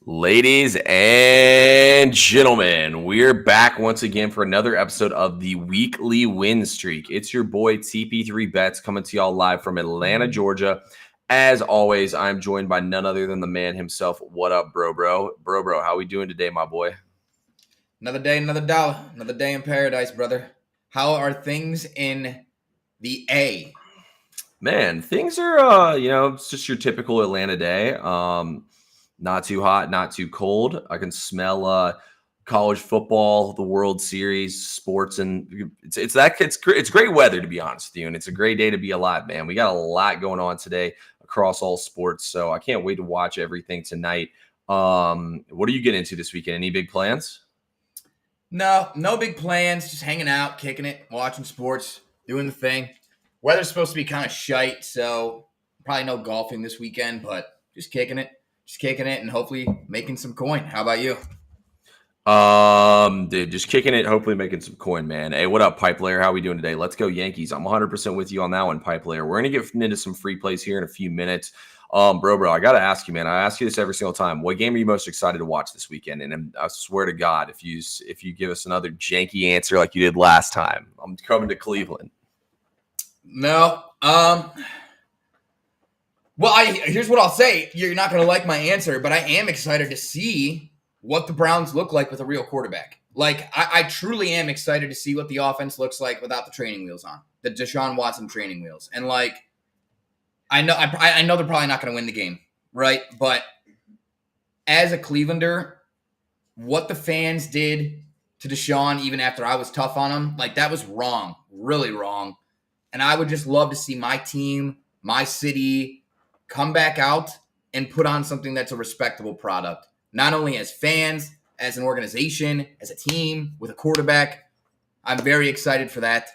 Ladies and gentlemen, we're back once again for another episode of the weekly win streak. It's your boy CFB Bets coming to y'all live from Atlanta, Georgia. As always, I'm joined by none other than the man himself. What up, bro? How we doing today, my boy? Another day, another dollar. Another day in paradise, brother. How are things in the A? Man, things are it's just your typical Atlanta day. Not too hot, not too cold. I can smell college football, the World Series, sports, and it's great weather, to be honest with you, and it's a great day to be alive, man. We got a lot going on today across all sports, so I can't wait to watch everything tonight. What are you getting into this weekend? Any big plans? No big plans. Just hanging out, kicking it, watching sports, doing the thing. Weather's supposed to be kind of shite, so probably no golfing this weekend, but just kicking it, and hopefully making some coin. How about you? Dude, just kicking it, hopefully making some coin, man. Hey, what up, Pipe Layer? How we doing today? Let's go Yankees. I'm 100% with you on that one, Pipe Layer. We're gonna get into some free plays here in a few minutes. Bro, I gotta ask you, man. I ask you this every single time. What game are you most excited to watch this weekend? And I swear to God, if you give us another janky answer like you did last time, I'm coming to Cleveland. No. Well, here's what I'll say. You're not gonna like my answer, but I am excited to see what the Browns look like with a real quarterback. Like, I truly am excited to see what the offense looks like without the training wheels on, the Deshaun Watson training wheels. And, like, I know they're probably not going to win the game, right? But as a Clevelander, what the fans did to Deshaun, even after I was tough on him, like, that was wrong, really wrong. And I would just love to see my team, my city, come back out and put on something that's a respectable product. Not only as fans, as an organization, as a team, with a quarterback. I'm very excited for that.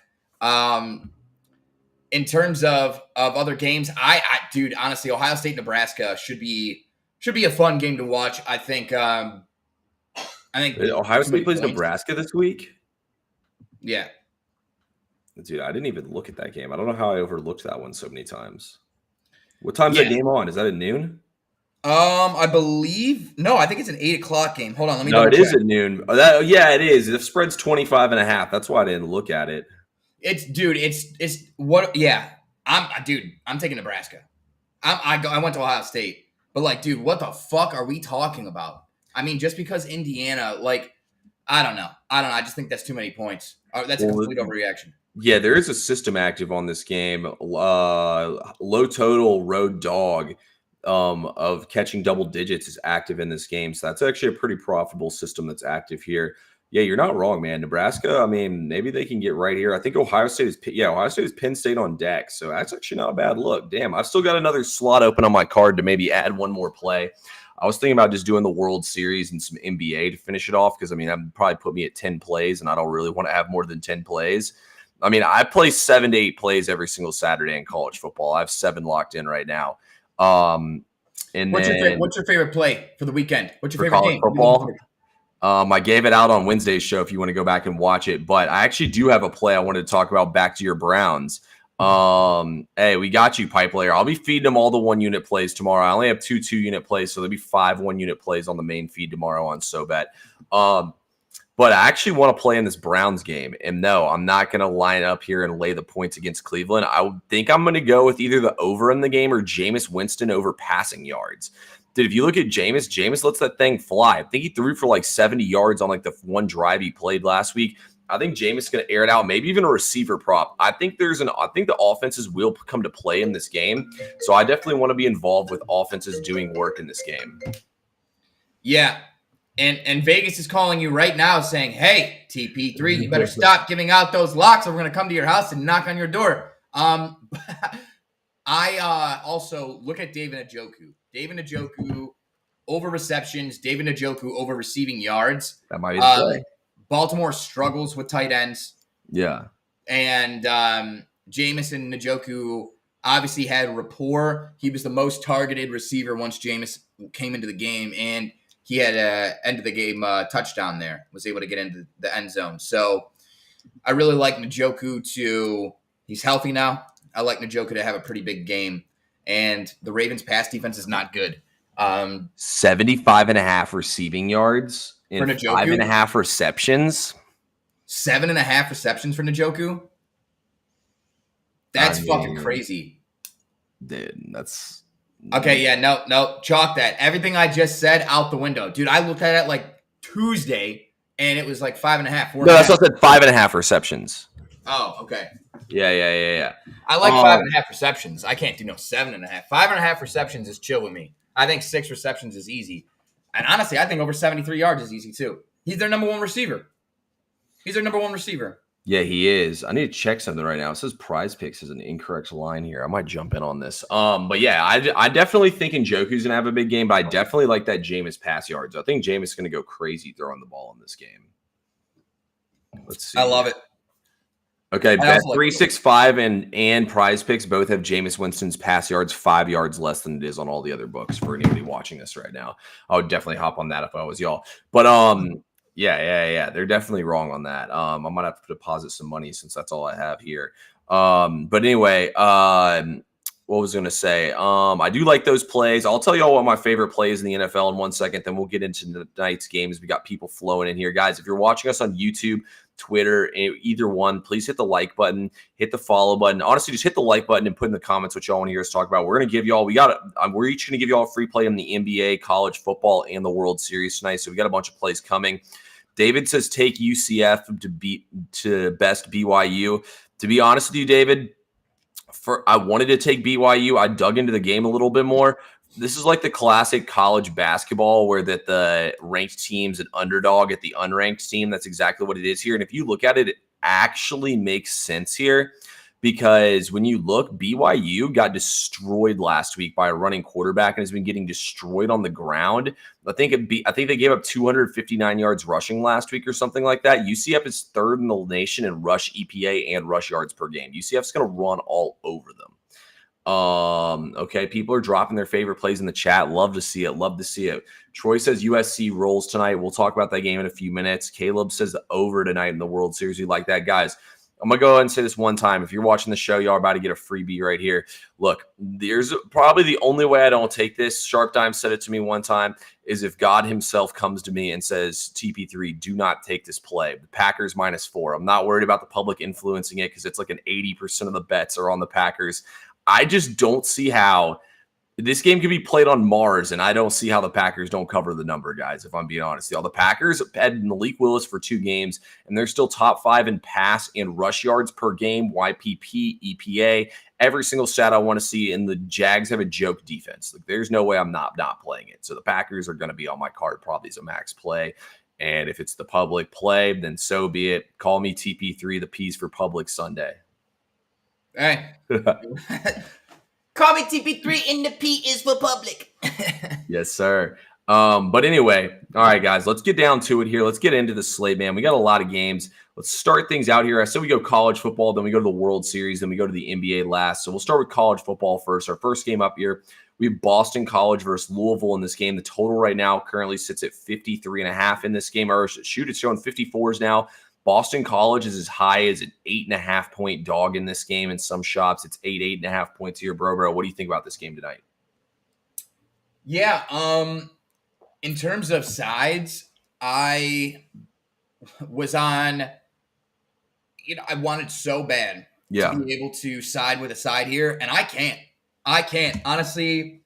In terms of other games, dude, honestly, Ohio State, Nebraska should be a fun game to watch. I think Ohio State plays Nebraska this week. Yeah, dude, I didn't even look at that game. I don't know how I overlooked that one so many times. What time's that game on? Is that at noon? I think it's an 8:00 game. Hold on, let me No, it is at noon. Yeah, it is. The spread's 25.5. That's why I didn't look at it. It's what? Yeah, I'm taking Nebraska. I went to Ohio State, but like, dude, what the fuck are we talking about? I mean, just because Indiana, like, I don't know. I just think that's too many points. That's a complete overreaction. Yeah, there is a system active on this game. Low total road dog of catching double digits is active in this game. So that's actually a pretty profitable system that's active here. Yeah, you're not wrong, man. Nebraska, I mean, maybe they can get right here. I think Ohio State is Penn State on deck. So that's actually not a bad look. Damn, I've still got another slot open on my card to maybe add one more play. I was thinking about just doing the World Series and some NBA to finish it off because, I mean, that would probably put me at 10 plays, and I don't really want to have more than 10 plays. I mean, I play 7 to 8 plays every single Saturday in college football. I have 7 locked in right now. And what's your favorite play for the weekend? What's your favorite game? Football? I gave it out on Wednesday's show if you want to go back and watch it. But I actually do have a play I wanted to talk about back to your Browns. Hey, we got you, Pipe Layer. I'll be feeding them all the 1-unit plays tomorrow. I only have 2 2-unit plays, so there'll be 5 1-unit plays on the main feed tomorrow on SoBet. But I actually want to play in this Browns game. And no, I'm not going to line up here and lay the points against Cleveland. I think I'm going to go with either the over in the game or Jameis Winston over passing yards. Dude, if you look at Jameis lets that thing fly. I think he threw for like 70 yards on like the one drive he played last week. I think Jameis is going to air it out, maybe even a receiver prop. I think the offenses will come to play in this game. So I definitely want to be involved with offenses doing work in this game. Yeah. And Vegas is calling you right now saying, hey, TP3, you better stop giving out those locks or we're going to come to your house and knock on your door. I also look at David Njoku. David Njoku over receptions, David Njoku over receiving yards. That might be the play. Baltimore struggles with tight ends. Yeah. And Jameis and Njoku obviously had rapport. He was the most targeted receiver once Jameis came into the game, and he had a end of the game touchdown there, was able to get into the end zone. So I really like Njoku he's healthy now. I like Njoku to have a pretty big game. And the Ravens pass defense is not good. Um, 75.5 receiving yards for and Njoku, 5.5 receptions. 7.5 receptions for Njoku. I That's fucking mean, crazy. dude, that's Okay, yeah, no, chalk that. Everything I just said out the window, dude. I looked at it like Tuesday, and it was like 5.5, 4 no. and a That's half. what I said. 5.5 receptions. Oh, okay. Yeah. I like 5.5 receptions. I can't do no 7.5. 5.5 receptions is chill with me. I think 6 receptions is easy. And honestly, I think over 73 yards is easy too. He's their number one receiver. Yeah, he is. I need to check something right now. It says Prize Picks is an incorrect line here. I might jump in on this. But yeah, I definitely think Njoku's gonna have a big game, but I definitely like that Jameis pass yards. I think Jameis is gonna go crazy throwing the ball in this game. Let's see. I love it. Okay, I bet also like 365 and Prize Picks both have Jameis Winston's pass yards 5 yards less than it is on all the other books for anybody watching this right now. I would definitely hop on that if I was y'all. But yeah. They're definitely wrong on that. I might have to deposit some money since that's all I have here. But anyway, what was I gonna say? I do like those plays. I'll tell you all what my favorite plays in the NFL in 1 second. Then we'll get into tonight's games. We got people flowing in here, guys. If you're watching us on YouTube, Twitter, either one, please hit the like button, hit the follow button. Honestly, just hit the like button and put in the comments what y'all want to hear us talk about. We're gonna give y'all. We're each gonna give y'all a free play in the NBA, college football, and the World Series tonight. So we got a bunch of plays coming. David says take UCF to best BYU. To be honest with you, David, I wanted to take BYU. I dug into the game a little bit more. This is like the classic college basketball where that the ranked team's an underdog at the unranked team. That's exactly what it is here. And if you look at it, it actually makes sense here because when you look, BYU got destroyed last week by a running quarterback and has been getting destroyed on the ground. I think they gave up 259 yards rushing last week or something like that. UCF is third in the nation in rush EPA and rush yards per game. UCF's going to run all over them. Okay, people are dropping their favorite plays in the chat. Love to see it. Troy says USC rolls tonight. We'll talk about that game in a few minutes. Caleb says the over tonight in the World Series. We like that, guys. I'm going to go ahead and say this one time. If you're watching the show, y'all are about to get a freebie right here. Look, there's probably the only way I don't take this. Sharp Dime said it to me one time, is if God himself comes to me and says, TP3, do not take this play. The Packers -4. I'm not worried about the public influencing it because it's like an 80% of the bets are on the Packers. I just don't see how this game could be played on Mars, and I don't see how the Packers don't cover the number, guys, if I'm being honest. The Packers had Malik Willis for 2 games, and they're still top 5 in pass and rush yards per game, YPP, EPA, every single stat I want to see, and the Jags have a joke defense. Like, there's no way I'm not playing it. So the Packers are going to be on my card probably as a max play. And if it's the public play, then so be it. Call me TP3, the P's for public Sunday. Hey. Call me TP3 and the P is for public. Yes, sir. But anyway, all right, guys, let's get down to it here. Let's get into the slate, man. We got a lot of games. Let's start things out here. I said we go college football, then we go to the World Series, then we go to the NBA last. So we'll start with college football first. Our first game up here, we have Boston College versus Louisville in this game. The total right now currently sits at 53.5 in this game. Or shoot, it's showing 54s now. Boston College is as high as an 8.5 point dog in this game. In some shops, it's 8.5 points here, bro. What do you think about this game tonight? Yeah, in terms of sides, I was on, I wanted so bad to be able to side with a side here, and I can't. Honestly,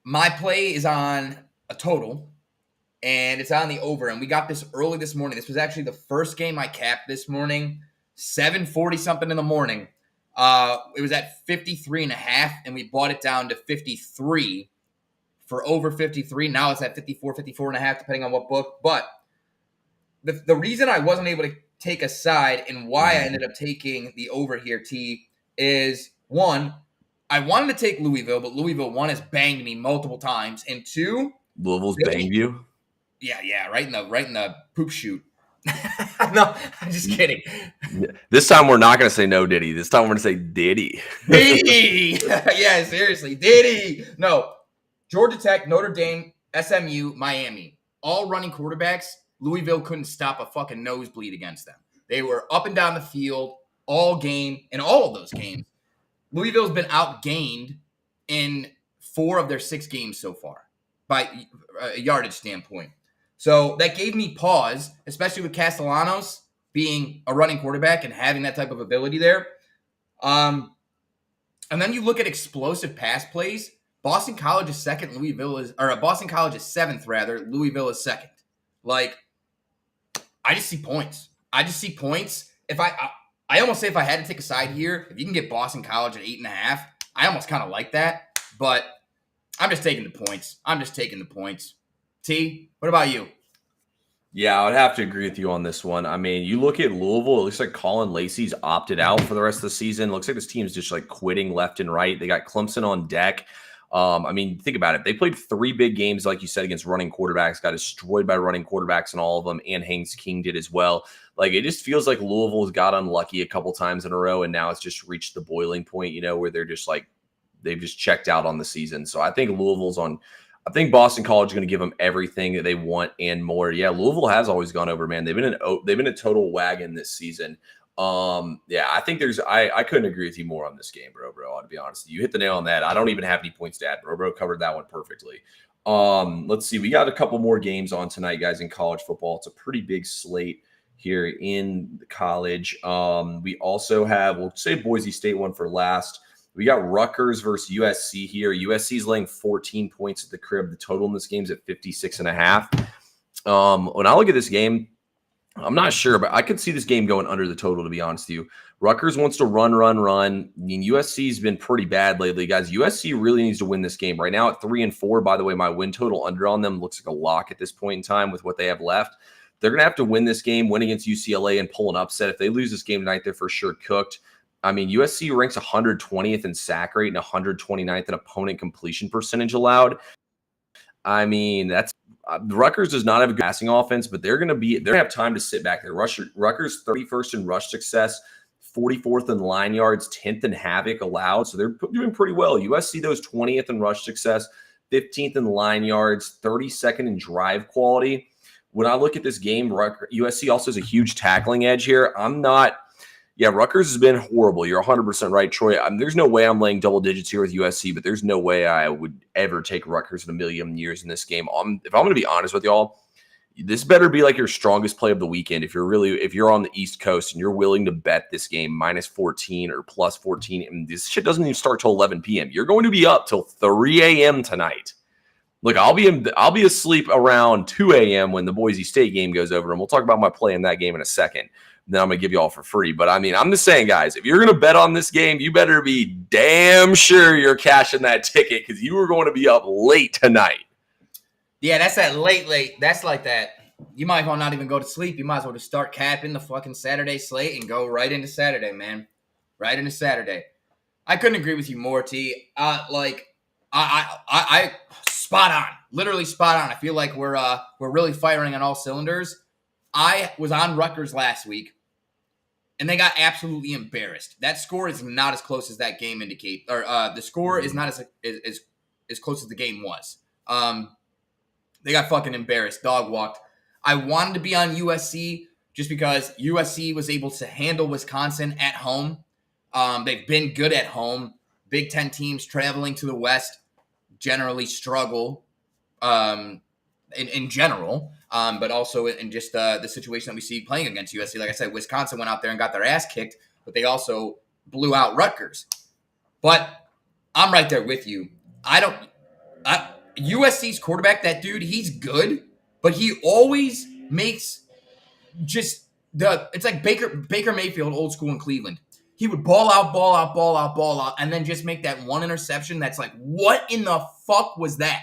my play is on a total. And it's on the over. And we got this early this morning. This was actually the first game I capped this morning. 7:40 something in the morning. It was at 53.5, and we bought it down to 53 for over 53. Now it's at 54, 54.5, depending on what book. But the reason I wasn't able to take a side and why I ended up taking the over here, T, is one, I wanted to take Louisville, but Louisville, one, has banged me multiple times. And two, Louisville's banged you? Yeah, right in the poop chute. No, I'm just kidding. This time we're not going to say no, Diddy. This time we're going to say Diddy. Diddy! Yeah, seriously, Diddy! No, Georgia Tech, Notre Dame, SMU, Miami, all running quarterbacks. Louisville couldn't stop a fucking nosebleed against them. They were up and down the field all game, in all of those games. Louisville's been outgained in 4 of their 6 games so far by a yardage standpoint. So that gave me pause, especially with Castellanos being a running quarterback and having that type of ability there. And then you look at explosive pass plays. Boston College is second. Boston College is seventh, rather. Louisville is second. Like, I just see points. If I almost say if I had to take a side here, if you can get Boston College at 8.5, I almost kind of like that. But I'm just taking the points. T, what about you? Yeah, I would have to agree with you on this one. I mean, you look at Louisville, it looks like Colin Lacey's opted out for the rest of the season. It looks like this team's just like quitting left and right. They got Clemson on deck. I mean, think about it. They played 3 big games, like you said, against running quarterbacks, got destroyed by running quarterbacks in all of them, and Haynes King did as well. Like, it just feels like Louisville's got unlucky a couple times in a row, and now it's just reached the boiling point, where they're just like, they've just checked out on the season. So I think I think Boston College is going to give them everything that they want and more. Yeah, Louisville has always gone over, man. They've been a total wagon this season. Yeah, I think I couldn't agree with you more on this game, bro. To be honest, you hit the nail on that. I don't even have any points to add, bro. Covered that one perfectly. Let's see. We got a couple more games on tonight, guys, in college football. It's a pretty big slate here in college. We also have, we'll say Boise State one for last. We got Rutgers versus USC here. USC is laying 14 points at the crib. The total in this game is at 56.5. When I look at this game, I'm not sure, but I could see this game going under the total, to be honest with you. Rutgers wants to run. I mean, USC's been pretty bad lately, guys. USC really needs to win this game. Right now at 3-4, by the way, my win total under on them looks like a lock at this point in time with what they have left. They're going to have to win this game, win against UCLA, and pull an upset. If they lose this game tonight, they're for sure cooked. I mean, USC ranks 120th in sack rate and 129th in opponent completion percentage allowed. I mean, that's Rutgers does not have a good passing offense, but they're going to have time to sit back there. Rutgers 31st in rush success, 44th in line yards, 10th in havoc allowed. So they're doing pretty well. USC, those 20th in rush success, 15th in line yards, 32nd in drive quality. When I look at this game, USC also has a huge tackling edge here. Rutgers has been horrible. You're 100% right, Troy. There's no way I'm laying double digits here with USC, but there's no way I would ever take Rutgers in a million years in this game. If I'm going to be honest with y'all, this better be like your strongest play of the weekend. If you're on the East Coast and you're willing to bet this game -14 or +14, and this shit doesn't even start till 11 p.m. You're going to be up till 3 a.m. tonight. Look, I'll be asleep around 2 a.m. when the Boise State game goes over, and we'll talk about my play in that game in a second. Then I'm going to give you all for free. But, I mean, I'm just saying, guys, if you're going to bet on this game, you better be damn sure you're cashing that ticket because you are going to be up late tonight. Yeah, that's that late. That's like that. You might as well not even go to sleep. You might as well just start capping the fucking Saturday slate and go right into Saturday, man. Right into Saturday. I couldn't agree with you more, T. I spot on. Literally spot on. I feel like we're really firing on all cylinders. I was on Rutgers last week, and they got absolutely embarrassed. That score is not as close as that game indicate, or the score is not as close as the game was. They got fucking embarrassed, dog walked. I wanted to be on USC just because USC was able to handle Wisconsin at home. They've been good at home. Big Ten teams traveling to the West generally struggle in general. But also in just the situation that we see playing against USC. Like I said, Wisconsin went out there and got their ass kicked, but they also blew out Rutgers. But I'm right there with you. USC's quarterback, that dude, he's good, but he always makes it's like Baker Mayfield, old school in Cleveland. He would ball out, and then just make that one interception that's like, what in the fuck was that?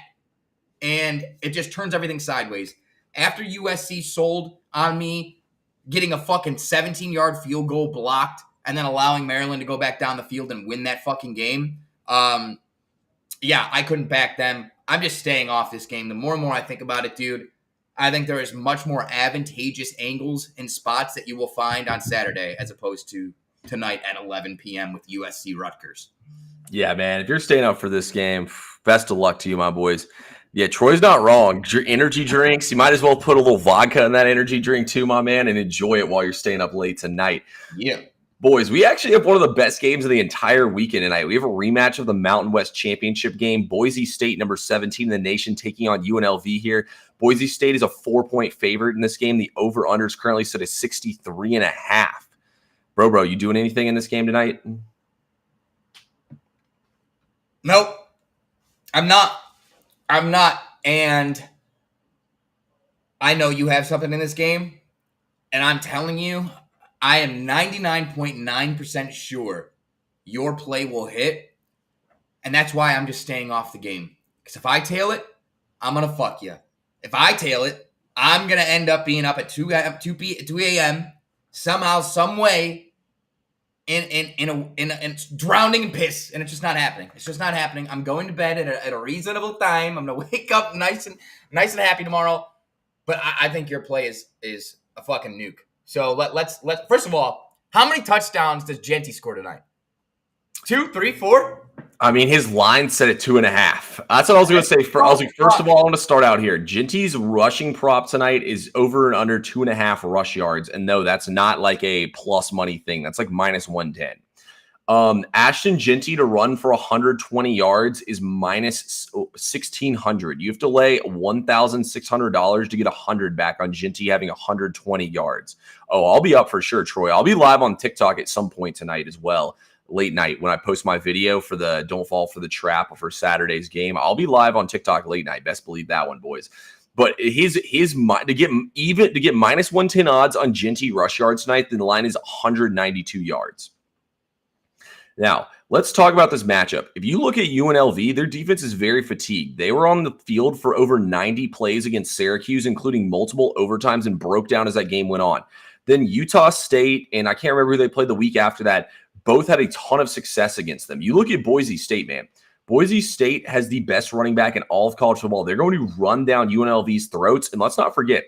And it just turns everything sideways. After USC sold on me getting a fucking 17-yard field goal blocked and then allowing Maryland to go back down the field and win that fucking game, I couldn't back them. I'm just staying off this game. The more and more I think about it, dude, I think there is much more advantageous angles and spots that you will find on Saturday as opposed to tonight at 11 p.m. with USC Rutgers. Yeah, man. If you're staying up for this game, best of luck to you, my boys. Yeah, Troy's not wrong. Energy drinks, you might as well put a little vodka in that energy drink too, my man, and enjoy it while you're staying up late tonight. Yeah. Boys, we actually have one of the best games of the entire weekend tonight. We have a rematch of the Mountain West Championship game. Boise State, number 17 in the nation, taking on UNLV here. Boise State is a 4-point favorite in this game. The over-under is currently set at 63.5. Bro, you doing anything in this game tonight? Nope. I'm not. And I know you have something in this game. And I'm telling you, I am 99.9% sure your play will hit. And that's why I'm just staying off the game. Because if I tail it, I'm going to fuck you. If I tail it, I'm going to end up being up at 2 a.m. somehow, some way, in drowning in piss. And it's just not happening. It's just not happening. I'm going to bed at a reasonable time. I'm going to wake up nice and happy tomorrow. But I think your play is a fucking nuke. So let's first of all, how many touchdowns does Genty score tonight? 2, 3, 4? I mean, his line set at 2.5. That's what I was going to say. First of all, I want to start out here. Genty's rushing prop tonight is over and under 2.5 rush yards. And no, that's not like a plus money thing. That's like minus 110. Ashton Genty to run for 120 yards is minus 1,600. You have to lay $1,600 to get 100 back on Genty having 120 yards. Oh, I'll be up for sure, Troy. I'll be live on TikTok at some point tonight as well, late night when I post my video for the Don't Fall for the Trap for Saturday's game. I'll be live on TikTok late night. Best believe that one, boys. But his to get minus 110 odds on Genty rush yards tonight, then the line is 192 yards. Now, let's talk about this matchup. If you look at UNLV, their defense is very fatigued. They were on the field for over 90 plays against Syracuse, including multiple overtimes, and broke down as that game went on. Then Utah State, and I can't remember who they played the week after that, both had a ton of success against them. You look at Boise State, man. Boise State has the best running back in all of college football. They're going to run down UNLV's throats. And let's not forget,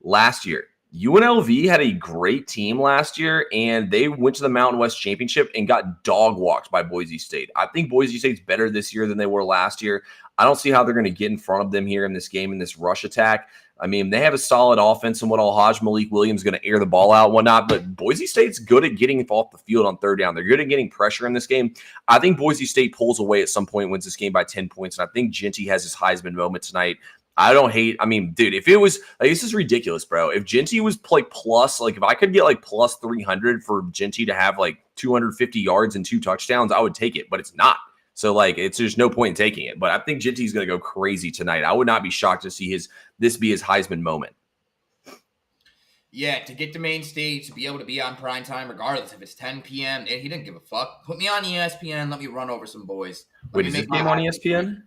last year, UNLV had a great team last year, and they went to the Mountain West Championship and got dog walked by Boise State. I think Boise State's better this year than they were last year. I don't see how they're going to get in front of them here in this game, in this rush attack. I mean, they have a solid offense, and Malik Williams is going to air the ball out and whatnot, but Boise State's good at getting off the field on third down. They're good at getting pressure in this game. I think Boise State pulls away at some point, wins this game by 10 points, and I think Genty has his Heisman moment tonight. Dude, if it was like, this is ridiculous, bro. If Genty was like plus, like if I could get like plus 300 for Genty to have like 250 yards and 2 touchdowns, I would take it, but it's not. So like, there's no point in taking it. But I think Genty's going to go crazy tonight. I would not be shocked to see this be his Heisman moment. Yeah, to get to main stage, to be able to be on prime time, regardless if it's 10 p.m. He didn't give a fuck. Put me on ESPN. Let me run over some boys. Wait, is this game on ESPN?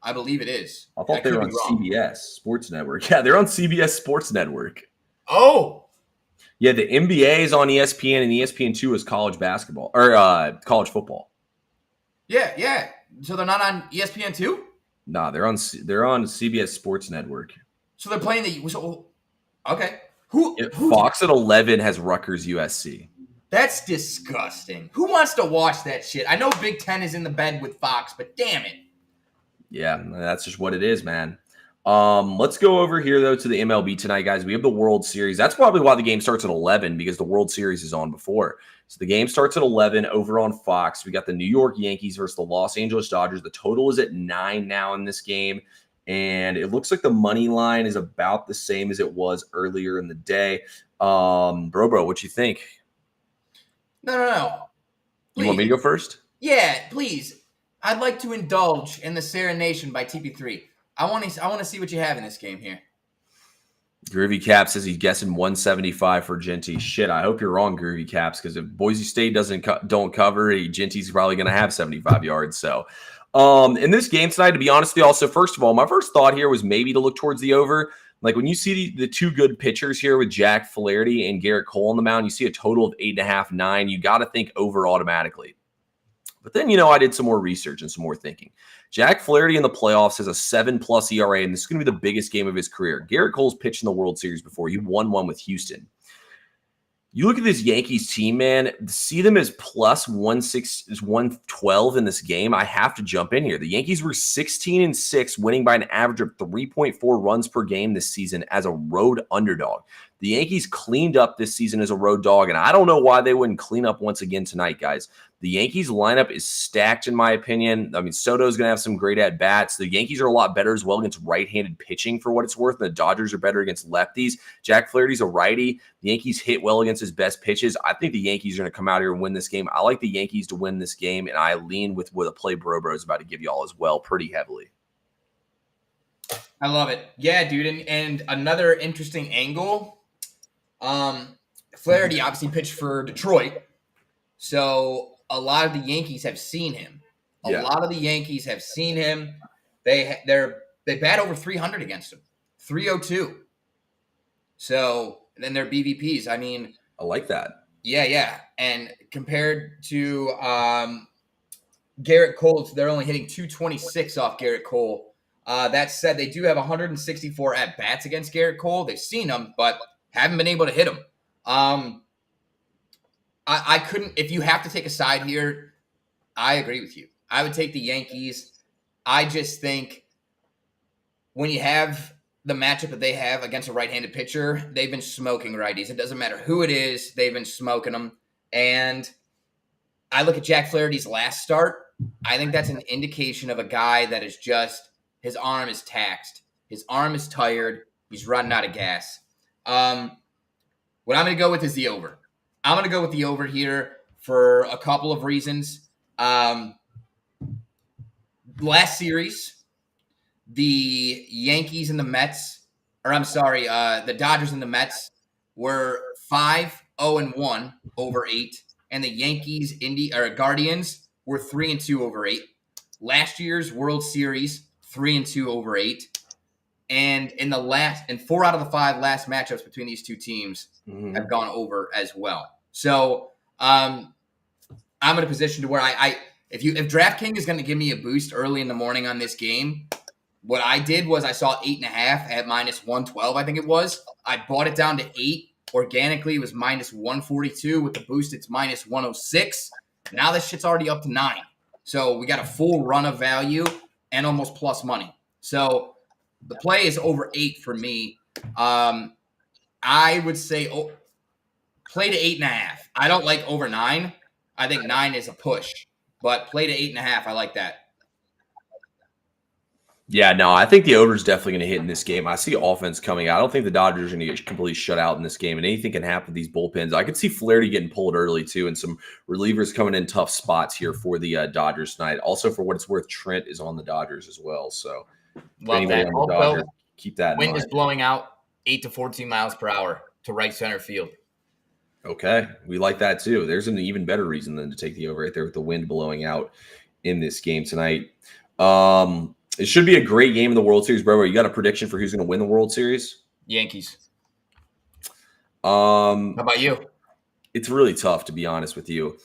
I believe it is. I thought they were on CBS Sports Network. Yeah, they're on CBS Sports Network. Oh. Yeah, the NBA is on ESPN, and ESPN2 is college basketball or college football. Yeah. So they're not on ESPN2? Nah, they're on CBS Sports Network. So they're playing okay. Fox at 11 has Rutgers USC. That's disgusting. Who wants to watch that shit? I know Big Ten is in the bed with Fox, but damn it. Yeah, that's just what it is, man. Let's go over here, though, to the MLB tonight, guys. We have the World Series. That's probably why the game starts at 11, because the World Series is on before. So the game starts at 11 over on Fox. We got the New York Yankees versus the Los Angeles Dodgers. The total is at 9 now in this game, and it looks like the money line is about the same as it was earlier in the day. Bro, what you think? No. Please. You want me to go first? Yeah, please. I'd like to indulge in the Serenation by TP3. I want to see what you have in this game here. Groovy Cap says he's guessing 175 for Genty. Shit, I hope you're wrong, Groovy Caps, because if Boise State don't cover, Genty's probably going to have 75 yards. So, in this game tonight, to be honest with you, also, first of all, my first thought here was maybe to look towards the over. Like when you see the two good pitchers here with Jack Flaherty and Garrett Cole on the mound, you see a total of 8.5, 9. You got to think over automatically. But then, I did some more research and some more thinking. Jack Flaherty in the playoffs has a 7+ ERA, and this is going to be the biggest game of his career. Garrett Cole's pitched in the World Series before. He won one with Houston. You look at this Yankees team, man, see them as plus 112 in this game. I have to jump in here. The Yankees were 16-6, winning by an average of 3.4 runs per game this season as a road underdog. The Yankees cleaned up this season as a road dog, and I don't know why they wouldn't clean up once again tonight, guys. The Yankees lineup is stacked, in my opinion. I mean, Soto's going to have some great at-bats. The Yankees are a lot better as well against right-handed pitching, for what it's worth. And the Dodgers are better against lefties. Jack Flaherty's a righty. The Yankees hit well against his best pitches. I think the Yankees are going to come out here and win this game. I like the Yankees to win this game, and I lean with a play Bro is about to give you all as well pretty heavily. I love it. Yeah, dude. And another interesting angle. Flaherty obviously pitched for Detroit. So a lot of the Yankees have seen him. A lot of the Yankees have seen him. They bat over 300 against him. 302. So then they're BVPs. I mean, I like that. Yeah. And compared to Garrett Cole, they're only hitting 226 off Garrett Cole. That said, they do have 164 at-bats against Garrett Cole. They've seen him, but haven't been able to hit him. I couldn't – if you have to take a side here, I agree with you. I would take the Yankees. I just think when you have the matchup that they have against a right-handed pitcher, they've been smoking righties. It doesn't matter who it is. They've been smoking them. And I look at Jack Flaherty's last start. I think that's an indication of a guy that is just – his arm is taxed. His arm is tired. He's running out of gas. What I'm going to go with is the over. I'm going to go with the over here for a couple of reasons. Last series, the Yankees and the Mets, the Dodgers and the Mets were 5-0-1 over 8, and the Yankees Guardians were 3-2 over 8. Last year's World Series, 3-2 over 8. And in 4 out of the 5 last matchups between these two teams have gone over as well. So I'm in a position to where if DraftKings is going to give me a boost early in the morning on this game, what I did was I saw 8.5 at -112, I think it was. I bought it down to 8. Organically, it was -142. With the boost, it's -106. Now this shit's already up to 9. So we got a full run of value and almost plus money. So the play is over 8 for me. I would say play to 8.5. I don't like over 9. I think 9 is a push, but play to 8.5. I like that. Yeah, no, I think the over is definitely going to hit in this game. I see offense coming out. I don't think the Dodgers are going to get completely shut out in this game, and anything can happen with these bullpens. I could see Flaherty getting pulled early, too, and some relievers coming in tough spots here for the Dodgers tonight. Also, for what it's worth, Trent is on the Dodgers as well. So, love that. On the Dodgers, keep that in mind. Wind is blowing out 8 to 14 miles per hour to right center field. Okay, we like that, too. There's an even better reason than to take the over right there with the wind blowing out in this game tonight. It should be a great game in the World Series, bro. You got a prediction for who's going to win the World Series? Yankees. How about you? It's really tough, to be honest with you.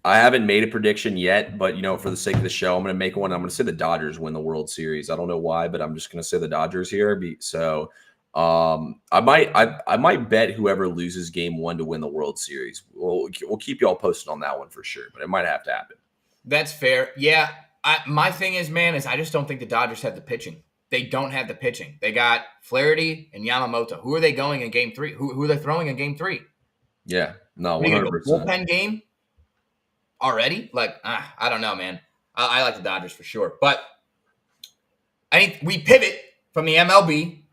I haven't made a prediction yet, but, for the sake of the show, I'm going to make one. I'm going to say the Dodgers win the World Series. I don't know why, but I'm just going to say the Dodgers here. So I might bet whoever loses game 1 to win the World Series. We'll keep you all posted on that one for sure, but it might have to happen. That's fair. Yeah. My thing is, man, I just don't think the Dodgers have the pitching. They don't have the pitching. They got Flaherty and Yamamoto. Who are they going in game 3? Who are they throwing in game 3? Yeah, no, 100%. Bullpen game already? I don't know, man. I like the Dodgers for sure. But I think we pivot from the MLB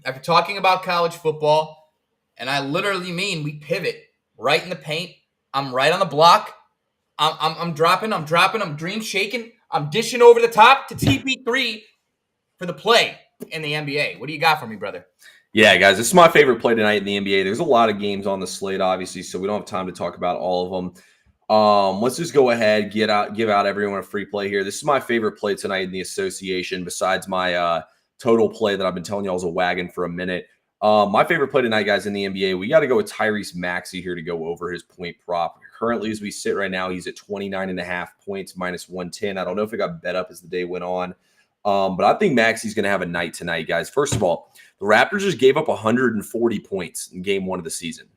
after talking about college football, and I literally mean we pivot right in the paint. I'm right on the block. I'm dropping, I'm dream shaking, I'm dishing over the top to TP3 for the play in the NBA. What do you got for me, brother? Yeah, guys, this is my favorite play tonight in the NBA. There's a lot of games on the slate, obviously, so we don't have time to talk about all of them. Let's just go ahead, give out everyone a free play here. This is my favorite play tonight in the association, besides my total play that I've been telling y'all is a wagon for a minute. My favorite play tonight, guys, in the NBA, we got to go with Tyrese Maxey here to go over his point prop. Currently, as we sit right now, he's at 29.5 points, -110. I don't know if it got bet up as the day went on. But I think Maxey's going to have a night tonight, guys. First of all, the Raptors just gave up 140 points in game 1 of the season.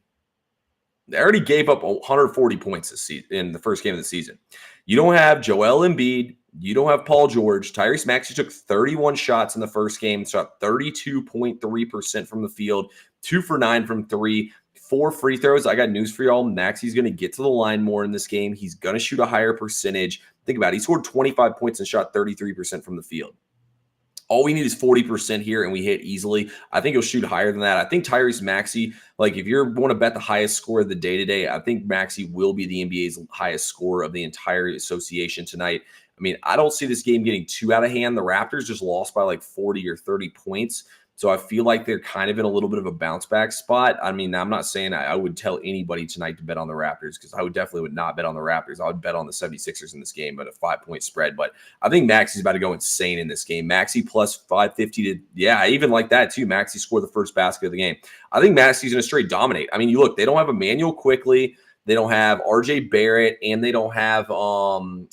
They already gave up 140 points this season, in the first game of the season. You don't have Joel Embiid, You don't have Paul George. Tyrese Maxey took 31 shots in the first game, shot 32.3% from the field, 2 for 9 from 3, 4 free throws. I got news for y'all. Maxey's going to get to the line more in this game. He's going to shoot a higher percentage. Think about it. He scored 25 points and shot 33% from the field. All we need is 40% here, and we hit easily. I think he'll shoot higher than that. I think Tyrese Maxey, like if you want to bet the highest score of the day today, I think Maxey will be the NBA's highest scorer of the entire association tonight. I mean, I don't see this game getting too out of hand. The Raptors just lost by like 40 or 30 points. So I feel like they're kind of in a little bit of a bounce back spot. I mean, I'm not saying I would tell anybody tonight to bet on the Raptors because I definitely would not bet on the Raptors. I would bet on the 76ers in this game at a 5-point spread. But I think Maxey's about to go insane in this game. Maxey plus 550 to, yeah, I even like that too. Maxey scored the first basket of the game. I think Maxey's going to straight dominate. I mean, you look, they don't have Emmanuel Quickly. They don't have RJ Barrett, and they don't have Kelly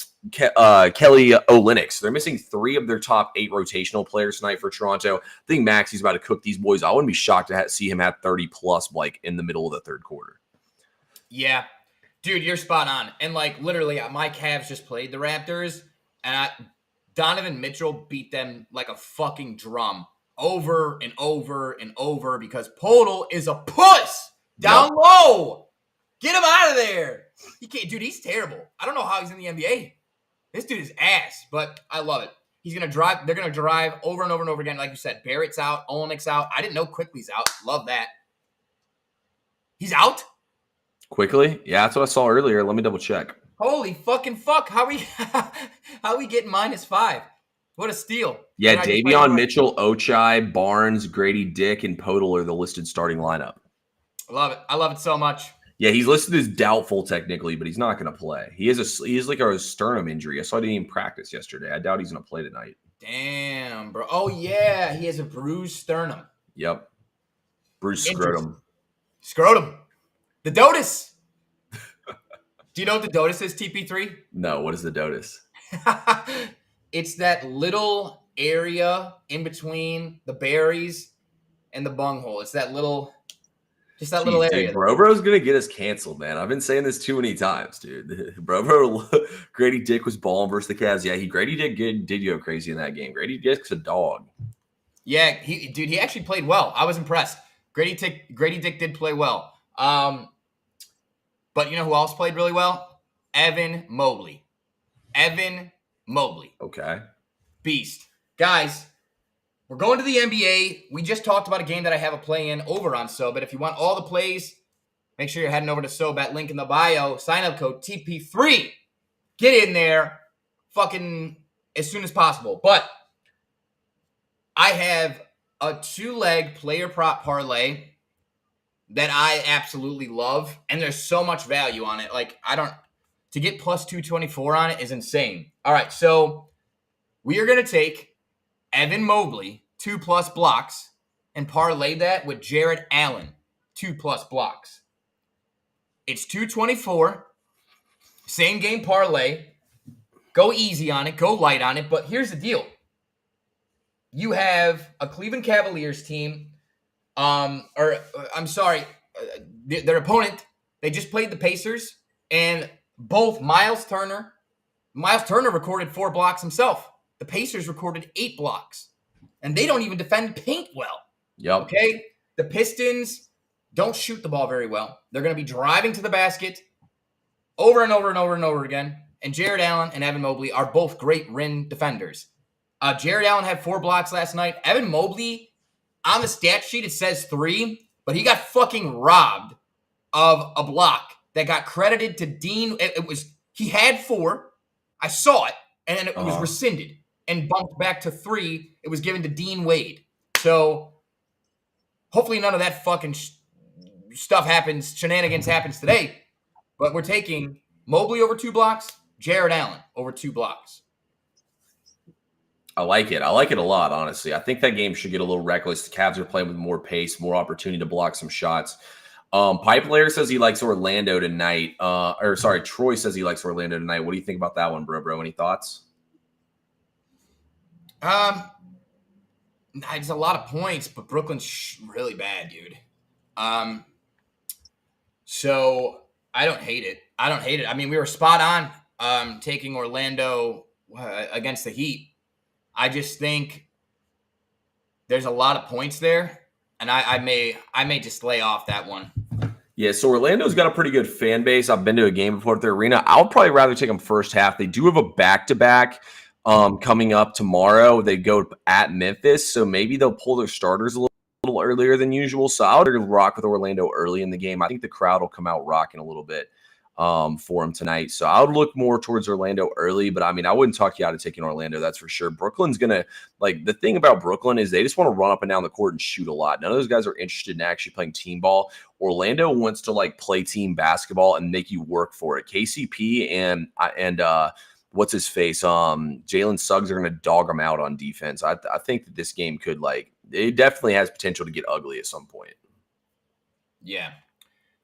Olynyk. They're missing 3 of their top 8 rotational players tonight for Toronto. I think Maxey's about to cook these boys. I wouldn't be shocked to see him have 30 plus like in the middle of the third quarter. Yeah, dude, you're spot on. And like literally, my Cavs just played the Raptors, and Donovan Mitchell beat them like a fucking drum over and over and over because Podol is a puss down low. Get him out of there. He can't, dude. He's terrible. I don't know how he's in the NBA. This dude is ass, but I love it. He's going to drive. They're going to drive over and over and over again. Like you said, Barrett's out. Olynyk's out. I didn't know Quickly's out. Love that. He's out? Quickly? Yeah, that's what I saw earlier. Let me double check. Holy fucking fuck. How we getting -5? What a steal. Yeah, Davion Mitchell, Ochai, Barnes, Grady Dick, and Podol are the listed starting lineup. I love it. I love it so much. Yeah, he's listed as doubtful technically, but he's not going to play. He has like a sternum injury. I saw he didn't even practice yesterday. I doubt he's going to play tonight. Damn, bro. Oh, yeah. He has a bruised sternum. Yep. Bruised scrotum. Scrotum. The DOTUS. Do you know what the DOTUS is, TP3? No, what is the DOTUS? It's that little area in between the berries and the bunghole. It's that little... Just that little area. Dude, Bro-Bro's going to get us canceled, man. I've been saying this too many times, dude. Bro-Bro, Grady Dick was balling versus the Cavs. Yeah, Grady Dick did go crazy in that game. Grady Dick's a dog. Yeah, he actually played well. I was impressed. Grady Dick did play well. But you know who else played really well? Evan Mobley. Okay. Beast. Guys, we're going to the NBA. We just talked about a game that I have a play in over on SoBet. If you want all the plays, make sure you're heading over to SoBet. Link in the bio. Sign up code TP3. Get in there fucking as soon as possible. But I have a 2-leg player prop parlay that I absolutely love. And there's so much value on it. Like, to get plus 224 on it is insane. All right, so we are going to take Evan Mobley, 2+ blocks, and parlay that with Jared Allen, 2+ blocks. It's 224, same game parlay. Go easy on it, go light on it, but here's the deal. You have a Cleveland Cavaliers team, their opponent, they just played the Pacers, and both Miles Turner recorded 4 blocks himself. The Pacers recorded 8 blocks, and they don't even defend paint well. Yep. Okay? The Pistons don't shoot the ball very well. They're going to be driving to the basket over and over and over and over again, and Jared Allen and Evan Mobley are both great rim defenders. Jared Allen had 4 blocks last night. Evan Mobley, on the stat sheet, it says 3, but he got fucking robbed of a block that got credited to Dean. He had 4. I saw it, and then it was rescinded and bumped back to 3. It was given to Dean Wade. So hopefully none of that fucking shenanigans happens today. But we're taking Mobley over 2 blocks, Jared Allen over 2 blocks. I like it. I like it a lot, honestly. I think that game should get a little reckless. The Cavs are playing with more pace, more opportunity to block some shots. Pipe Layer says he likes Orlando tonight. Troy says he likes Orlando tonight. What do you think about that one, bro? Any thoughts? It's a lot of points, but Brooklyn's really bad, dude. So I don't hate it. I mean, we were spot on taking Orlando against the Heat. I just think there's a lot of points there, and I may just lay off that one. Yeah, so Orlando's got a pretty good fan base. I've been to a game before at their arena. I'll probably rather take them first half. They do have a back-to-back coming up tomorrow. They go at Memphis, so maybe they'll pull their starters a little earlier than usual. So I would rock with Orlando early in the game. I think the crowd will come out rocking a little bit for them tonight. So I would look more towards Orlando early, but I mean, I wouldn't talk you out of taking Orlando, that's for sure. Brooklyn's going to, like, the thing about Brooklyn is they just want to run up and down the court and shoot a lot. None of those guys are interested in actually playing team ball. Orlando wants to, like, play team basketball and make you work for it. KCP and what's his face? Jalen Suggs are going to dog them out on defense. I think that this game could, like, it definitely has potential to get ugly at some point. Yeah,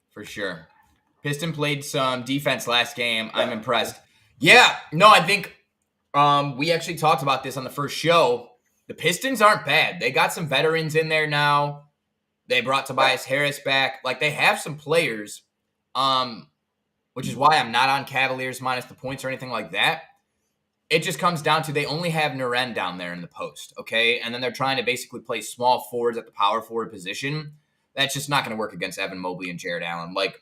for sure. Piston played some defense last game. I'm impressed. Yeah, no, I think we actually talked about this on the first show. The Pistons aren't bad. They got some veterans in there now. They brought Tobias Harris back. Like, they have some players, which is why I'm not on Cavaliers minus the points or anything like that. It just comes down to they only have Naren down there in the post, okay? And then they're trying to basically play small forwards at the power forward position. That's just not going to work against Evan Mobley and Jared Allen. Like,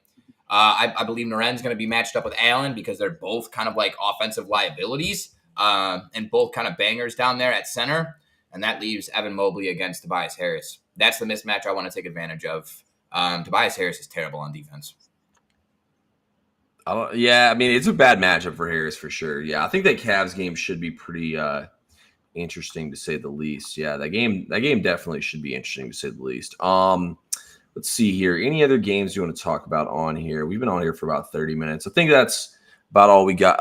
I believe Naren's going to be matched up with Allen because they're both kind of like offensive liabilities and both kind of bangers down there at center. And that leaves Evan Mobley against Tobias Harris. That's the mismatch I want to take advantage of. Tobias Harris is terrible on defense. Yeah, I mean, it's a bad matchup for Harris for sure. Yeah, I think that Cavs game should be pretty interesting to say the least. Yeah, that game definitely should be interesting to say the least. Let's see here. Any other games you want to talk about on here? We've been on here for about 30 minutes. I think that's about all we got.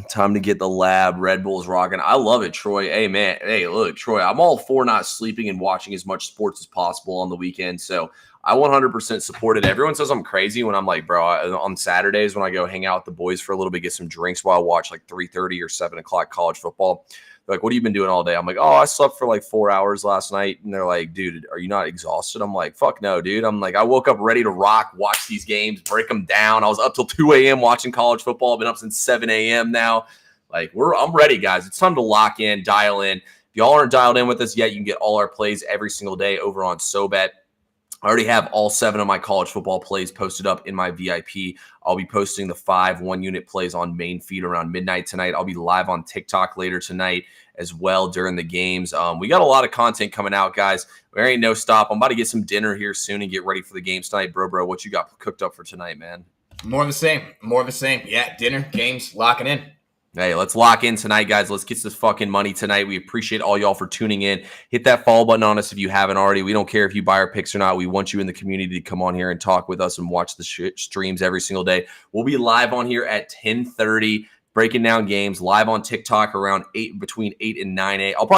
Time to get the lab. Red Bull's rocking. I love it, Troy. Hey, man. Hey, look, Troy, I'm all for not sleeping and watching as much sports as possible on the weekend. So I 100% support it. Everyone says I'm crazy when I'm like, bro, on Saturdays when I go hang out with the boys for a little bit, get some drinks while I watch like 3:30 or 7 o'clock college football. They're like, what have you been doing all day? I'm like, oh, I slept for like 4 hours last night. And they're like, dude, are you not exhausted? I'm like, fuck no, dude. I'm like, I woke up ready to rock, watch these games, break them down. I was up till 2 a.m. watching college football. I've been up since 7 a.m. now. Like, I'm ready, guys. It's time to lock in, dial in. If y'all aren't dialed in with us yet, you can get all our plays every single day over on SoBet. I already have all 7 of my college football plays posted up in my VIP. I'll be posting the 5 one-unit plays on main feed around midnight tonight. I'll be live on TikTok later tonight as well during the games. We got a lot of content coming out, guys. There ain't no stop. I'm about to get some dinner here soon and get ready for the games tonight. Bro, what you got cooked up for tonight, man? More of the same. Yeah, dinner, games, locking in. Hey, let's lock in tonight, guys. Let's get this fucking money tonight. We appreciate all y'all for tuning in. Hit that follow button on us if you haven't already. We don't care if you buy our picks or not. We want you in the community to come on here and talk with us and watch the streams every single day. We'll be live on here at 10:30, breaking down games, live on TikTok around between 8 and 9 a.m.